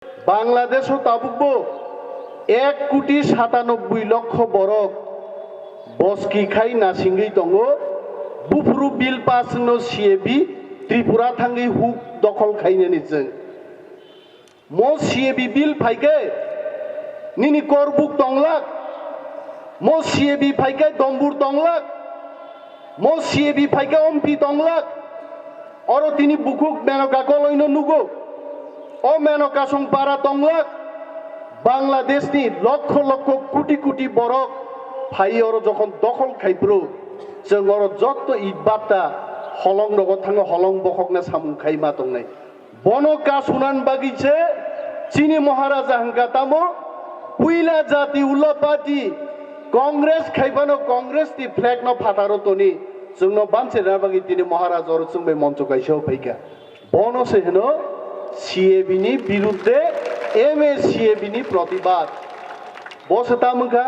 বাংলাদেশও তাবুকবো 1,97,00,000 বরক বসকি খাই নাসিঙ্গি দङ বুফরু বিল পাসनो সিএবি ত্রিপুরা থাঙ্গি হুক দখল খাইনে जों মো সিএবি বিল ফাইকে নিনি করবুক দংলাক মো সিএবি ফাইকে দম্বুর দংলাক মো সিএবি ফাইকে অম্পি দংলাক অর তিনি বুকুক মেনকা কলইনো নুগো ও মেনকা সং পারা দংলাক বাংলাদেশনি লক্ষ লক্ষ কোটি কোটি বরক ফাই অর যখন দখল খাইব্রো जों অর যত ইটবাতা হলং নগ থাঙ্গো হলং বখকনা সামুং খাইমা দंनाय বনকা সুনান বাগিছে চিনি মহারাজা হাঙ্কা তামো পুইলা জাতি উল্লাপাতি কংগ্রেস খাইবানো কংগ্রেস তি ফ্ল্যাগ ন ফাটারো তনি जोंनो बानसे नाबागि तिनि महाराज और जोंबे मंच गाइसाव फैका बनसे हेनो सीएबी नि बिरुद्धे एमएसीएबी नि प्रतिबाद बसता मुखा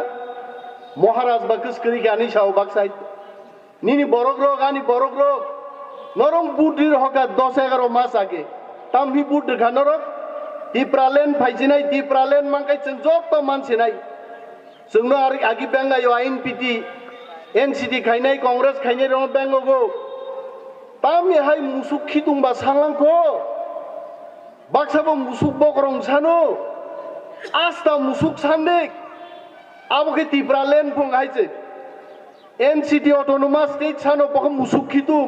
महाराज बाकसकरी गानि साव बाक्साय निनि बरग्रग आनि बरग्रग नरम बुद्धिर हका 10-11 मास आगे तामहि बुद्ध खानरक दिप्रालेन फाइजिनाय दिप्रालेन मांगाय जों जत मानसिनाय जोंनो आगि बेंगायो आइनपिटि एनसीडी खाइनाय कांग्रेस खाइनाय रङ बेंगगो तामि हाय मुसुक खिदुंबा सांलांखो बाक्साबो मुसुक बगरं सानो आस्ता मुसुक सान्दिक आबोके दिप्रालेन फुं हायजे एनसीडी ऑटोनोमस स्टेट सानो बख मुसुक खिदुं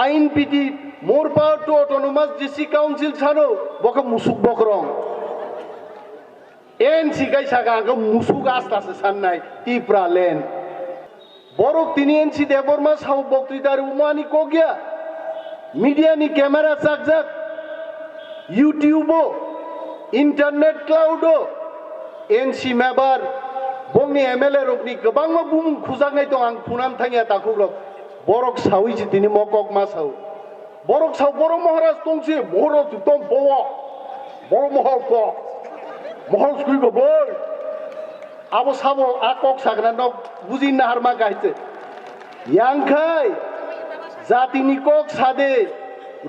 आइनपिटि more power to autonomous district council सानो बख मुसुक बगरं एनसी गाइसागांगो मुसुक आस्तासो सान्नाय दिप्रालेन बरक तिनी एनसी देबरमा साव बक्तृतार उमानी कोगिया मीडिया नि कैमरा जाक यूट्यूबो इंटरनेट क्लाउडो एनसी मेबर बंनि एमएलए रकनि गोबां बुं खुजांनाय दं आं फुनान थांगिया ताकुग्रक बरक सावि जि तिनी मकक मा साव बरक साव बर महाराज दंसि बरक दम बव बर महल को महल स्कुल को बोल आबो साबो आकक सागना न बुजिन हारमा गाइছে यांखाय जातिनि कक सादे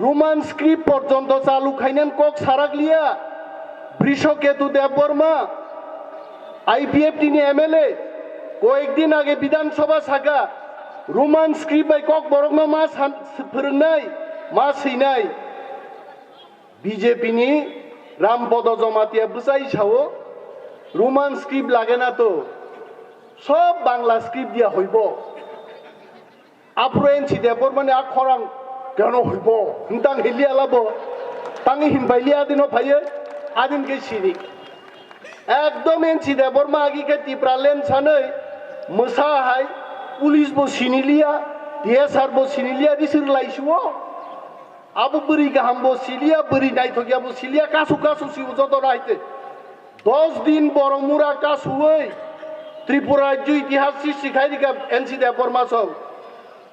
रोमान स्क्रिप्ट पर्यন্ত चालू खाइनेन कक सारागलिया बृषकेतु देवबर्मा आईपीएफ टिनि एमएलए कয়েকদিন आगे विधानसभा सागा रोमान स्क्रिप्ट बाय कक बरगमा मा फोरोंनाय मा सैनाय बीजेपी नि रामपद जमातिया बुजाय सावो रोमान स्क्रिप्ट लागे ना तो सब बांग्ला स्क्रिप्ट दिया हईब आप्रो एनसी देवर माने आ खरां केन हईब हिंतां हिलिया लाबो तांगी हिनबाइलिया दिनो फायो आदिन के सिरि एकदम एनसी देवर मा आगि के तिप्रालेन सानै मोसा हाय पुलिस बो सिनिलिया डीएसआर बो सिनिलिया दिसुर लाइसुओ आबो बरि गाहाम बो सिलिया बरि नायथगिया बो सिलिया कासु कासु सिउ जतो राइते 10 दिन बरमुरा कासुयै त्रिपुरा राज्य इतिहास शिखाइदिका एनसी देवबर्मा सौ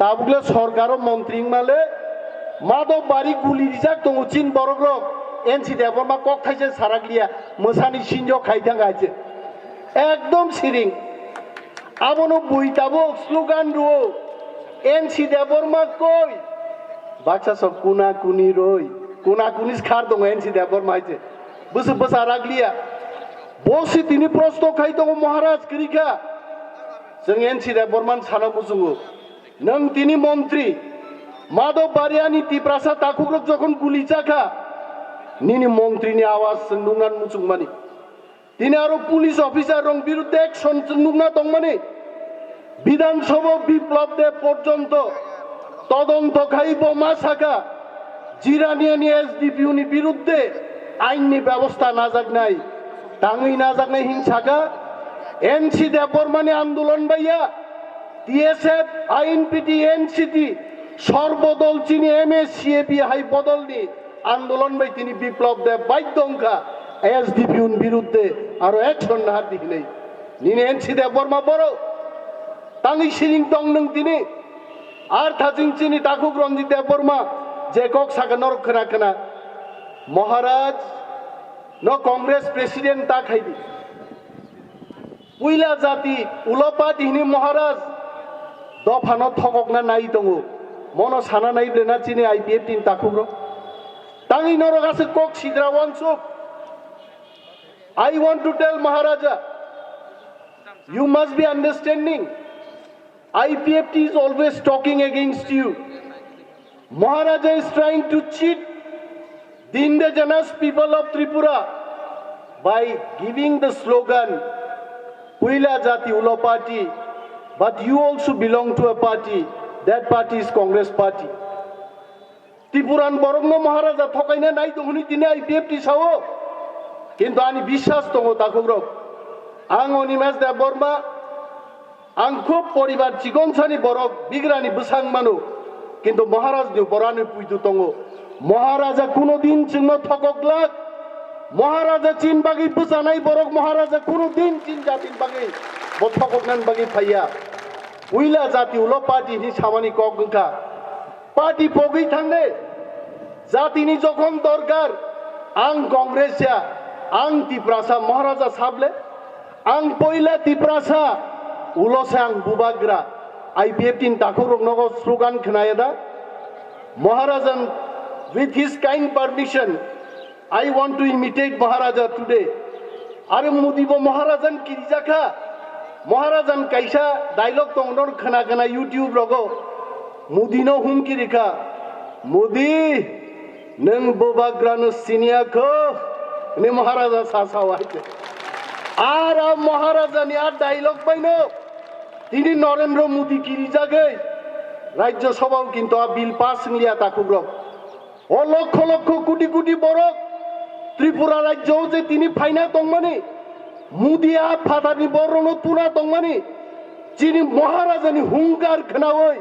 ताबुगले सरकार मंत्री माले माधव बारी गुली दिजाक दङ चिन बरग्रक एनसी देवबर्मा कक थाइसे सारागलिया मोसानि सिनजो खाइथां गाइছে एकदम सिरिं आबनो बुइताबो स्लोगान रो एनसी देवबर्मा कय बाक्सा सब कुना कुनि रोय कुना कुनिस खार दङ एनसी देवबर्मा हाइছে बोसो बोसारागलिया बसि तिनी प्रश्न खाइ दङ महाराज करिखा जों एनसी देवबर्मान सानांगौ जोङो नों तिनी मन्त्री माधव बारियानि तिप्रासा ताकुग्रक जखन गुलि जाखा निनि मन्त्रीनि आवाज नुंगान मुचुंगमानि तिनी आरो पुलिस अफिसार रं बिरुद्धे एक्शन नुंगा दंमानि विधानसभा विप्लव दे पर्यন্ত तदন্ত खाइब मा साखा जिरानियानि एसडीपीनि बिरुद्धे आइननि व्यवस्था नाजागनाय तांगै नाजागनाय हिंसाखा एनसी देवबर्मानि आंदोलन बाया टीएसएफ आईएनपीटी एनसीटी सर्वदल चिनी एमएसीएबी हाई बदलनि आंदोलन बाय तिनी विप्लव दे बाध्यंखा एसडीपीनि बिरुद्धे आरो एक्शन नाहार दिखनै निनि एनसी देवबर्मा बरो तांगै सिरिं दं नों तिनी आर थाजिं चिनी ताकुक रंजित देवबर्मा जे कक सागा नरक खोना खोना महाराज न कांग्रेस प्रेसिडेंट ता खाइदि पुइला जाति उलपातिनि महाराज दफानो थगकना नाय दङ मनो साना नायब्लेना चिनि आईपीएफ टिन ताकुग्र तांगि नरगासे कक Sidra Wansuk I want to tell Maharaja, you must be understanding. IPFT is always talking against you. Maharaja is trying to cheat the indigenous people of Tripura by giving the slogan, Huila Jati Ulo Party, but you also belong to a party. That party is Congress Party. Tripuran Borogno Maharaja Thokaina Nai Huni Dine IPFT Sao. Kintu ani Bishas Tongo Takurok. Ang Onimas de Borma. Ang Kup Poribar Chigonsani Borok, Bigrani Busang Manu. Kintu Maharaj de Borani Puitu Tongo. Maharaja Kuno Din Chino Thokoklak. Maharaja Chin Bagi Busanai Borok Maharaja Kuno Din Chin Jatin Bagi. Bothokoknan Bagi Paya. Huila Jati Ulo Party ni Samani Kokungka. Party Pogi Thangde. Jati ni Jokhon Dorkar. Ang Congress ya. Ang Tiprasa Maharaja Sable. Ang Poila Tiprasa. Ulo Sang Bubagra. IPFT in Takurok Nogo slogan Khnayada. Maharajan, with his kind permission, I want to imitate Maharaja today. Are Mudibo Maharajan Kirijaka. Maharajan Kaisa dialogue Tongnor Khanakana YouTube logo. Mudino Humkirika. Mudi Neng Bubagrano Siniako. Ne Maharaja Sasawate. Ara Maharaja ni ar dialogue by no. তিনি নরেন্দ্র মোদী কিরিজাগে রাজ্য সভাও কিন্তু bill pass নিয়া তাকুগ্রব ও লক্ষ লক্ষ কোটি কোটি বরক ত্রিপুরা রাজ্যও যে তিনি ফাইনা তংমানি মুদিয়া ফাদানি বরণ তুনা তংমানি যিনি মহারাজানি হুঙ্কার খানাওই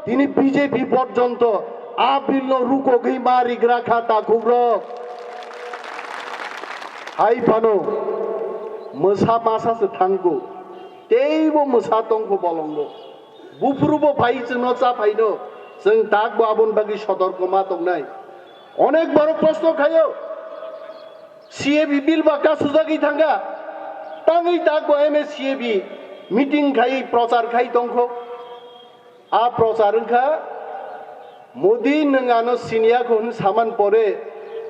তিনি বিজেপি পর্যন্ত আবিল রুকোগি মারিক রাখা তাকুগ্রব হাই ফানো মোসা মাসাসে থাঙ্গো Teibo Musatongko Bolongo. Bupurubo Paisino Sapaino. Sing Tagbo Abun Bagi Shodorko Matongnai. Onek Baro Prosto Kayo. CAB Bill Baka Suzagi Tanga. Tangi Tagbo MSCAB. Meeting Kai Prosar Kai Tongko. A Prosarunka. Modi Nangano Siniakun Saman Pore.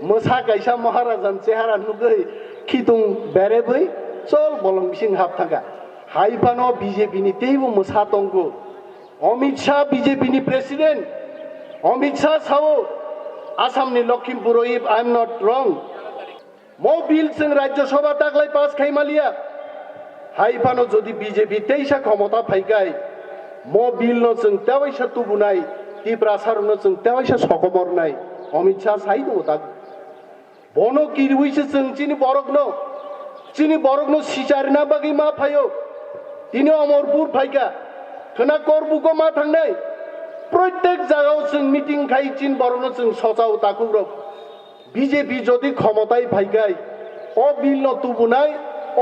Musa Kaisa Maharajan Sehara Nugai. Kitung Berebui. Sol Bolong Sing Haptanga. Haipano BJP ni teibo musatongko. Amit Shah BJP ni president. Amit Shah sao Assam ni Lakhimpur if I am not wrong. Mo bill sing Rajya Sabha taklai pass khaimalia. Haipano jodi BJP teisa khamata phaikai. Mo bill no sing tawaisa tubunai. Ti prasar no sing tawaisa sokomor nai. Amit Shah sai do tak. Bono kirwise sing chini borogno. Chini borogno sicharina bagi ma phayo. তিনি অমরপুর ফাইকা খানা করবুকো মা থাংনাই প্রত্যেক জায়গাও जों meeting খাই চিন বরণ जों সচাও তাকুগ্রব বিজেপি যদি ক্ষমতায় ফাইকাই ও বিল ন তুবুনাই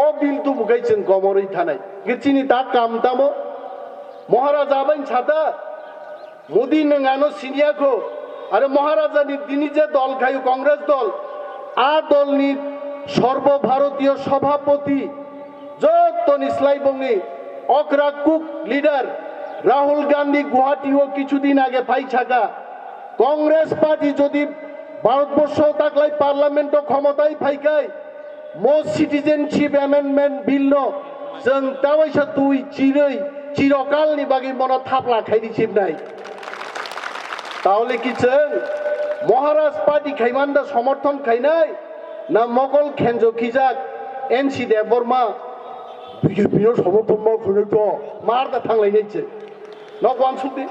ও বিল তুবুকাই जों গমরই থানাই গেচিনি তা কামতামো মহারাজা বাইন ছাতা মোদি নঙানো সিনিয়াকো আরে মহারাজানি তিনি যে দল খাই কংগ্রেস দল আ দলনি সর্বভারতীয় সভাপতি যতন ইসলাইবঙ্গি অকরা কুক লিডার রাহুল গান্ধী গুয়াহাটিও কিছুদিন আগে পাইছাকা কংগ্রেস পার্টি যদি ভারতবর্ষ তাকলাই পার্লামেন্ট ক্ষমতায় ফাইকাই মো সিটিজেনশিপ অ্যামেন্ডমেন্ট বিল जों तावैसा तुई चिरै चिरकालनि बागै मना थापला खाइदिसिब नाय তাহলে কি जों মহারাজ পার্টি খাইমানদা সমর্থন খাইনাই না মকল খেঞ্জো খিজাক এনসি দেববর্মা বিজেপির সমর্থন মাখুনৈতো মারদা थांलायनायसो न वानसुबि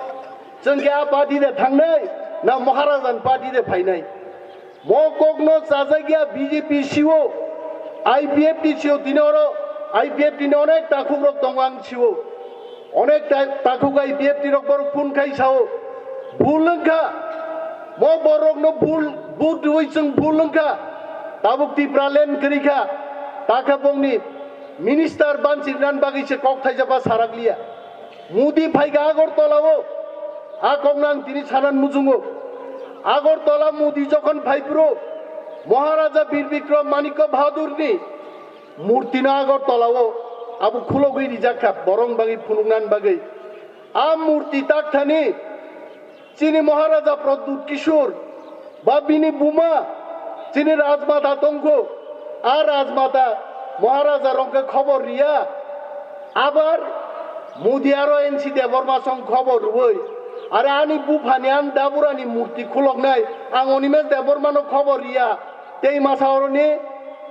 जों गे पार्टीदे थांनाय ना महाराजान पार्टीदे फायनाय मकगनो जाजागिया बिजेपि सिओ आईपीएफटी सिओ दिनरो आईपीएफटी ने अनेक ताकुग्रक दं आं सिओ अनेक ताकुग आईपीएफटी रक बर फुन खाइसाओ बुलंखा म बरकनो बुल बुदुइ जों बुलंखा ताबुक्ति प्रालेन करिखा ताकाबंनि मिनिस्टार बानसिरनान बागिसे कक्थाइजाबा सारागलिया मुदी फाइगा আগরতলাও আকমনাং তিনি ছানান মুজুঙ্গো আগরতলা মুদি যখন ফাইব্রো মহারাজা বীর বিক্রম মানিক্য বাহাদুরনি মূর্তি না আগরতলাও আবু খুলগই রিজাকা বরং বাগি ফুনুনান বাগি আ মূর্তি তাকথানি চিনি মহারাজা প্রদ্যুৎ কিশোর বা বিনি বুমা চিনি রাজমাতা তঙ্গ আর রাজমাতা মহারাজা রঙকে খবর রিয়া আবার মুদিয়ারও এনসি দেবর্মা সং খবর রুই আরে আনি বুফানি আন দাবুরানি মূর্তি খুলক নাই আং অনিমেষ দেবর্মানো খবর রিয়া তেই মাসাওরনি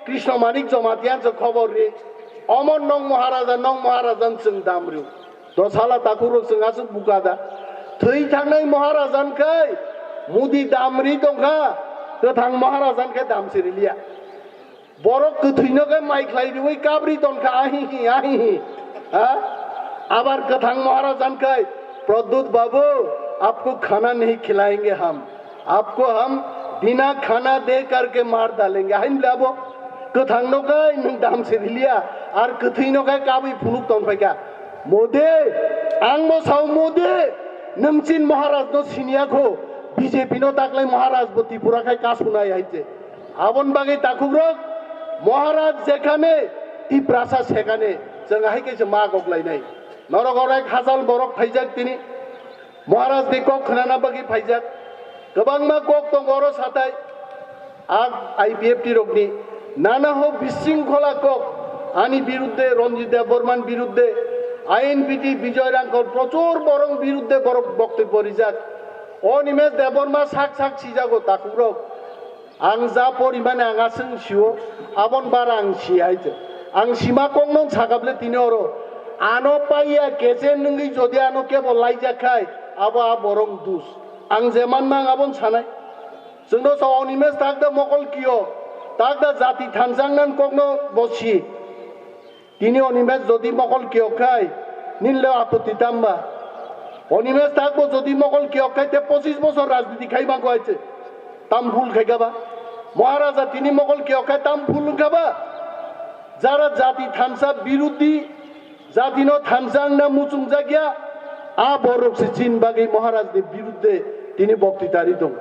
কৃষ্ণ মানিক জমাতিয়ানসো খবর রে অমর নং মহারাজান जों दामरिउ दसाला ताकुरो जों आसो बुकादा थै थांनाय महाराजानखै मुदि दामरि दंखा गोथां महाराजानखै दामसिरिलिया बर' गोथैनोखै माइख्लायदिवै काब्रि दनखा आहि हा आबार गोथां महाराजानखै प्रद्युत बाबू आपको खाना नहीं खिलाएंगे आपको हम बिना खाना दे करके मार डालेंगे हाइन लाबो गोथांनोखै नों दामसिरिलिया आर गोथैनोखै काबै फुलुक दनफायखा मोदे आं मोसाव मोदे नोंसिन महाराज नो सिनियाखौ बीजेपी नो दाखलै महाराज बो त्रिपुराखै कासुनाय आइছে आबन बागै ताकुग्रक महाराज जेखाने त्रिपुरासा सेखाने जों हायखैसो मा गगलायनाय नरगराय हाजाल बरक फाइजाक तिनि महाराज नि कक खोनाना बागै फाइजाक गोबां मा कक दं बर' साथाय आग आईपीएफ टिरकनि नाना हो बिशृंखला कक आनी बिरुद्धे रंजित देवबर्मान बिरुद्धे आईएनपीटी विजय रांखर प्रचुर बरं बिरुद्धे बरक बक्तव्य रिजाक अनिमेष देवबर्मा साक साक सिजागो ताकुग्रक आं जा परिमाणे आंगा सोंसियो आबन बारा आं सियाइছে आं सीमा कंगन सागाबले तिनि अरो आनो पाइया केसे नंगै जदि आनो केबल लाइजाखाय आबो आ बरं दुस आं जेमान मा आबन सानाय जोंनो स अनिमेष ताकदा मकल कियो ताकदा जाति थानजांनान कंगनो बसि तिनि अनिमेष जदि मकल कियोखाय निल्ले आपत्ति दाम्बा अनिमेष ताकबो जदि मकल कियोखाय ते 25 বছর राजनीति खाइबांगो आइছে ताम भूल खाइगाबा महाराजा तिनि मकल कियोखाय ताम भूल खाबा যারা জাতি থানসা বিরোধী জাতিনো থানসাং না মুচুং জাগিয়া আ বরকসি চিন বাগै महाराजनि বিরুদ্ধে তিনি বক্তৃতারি দं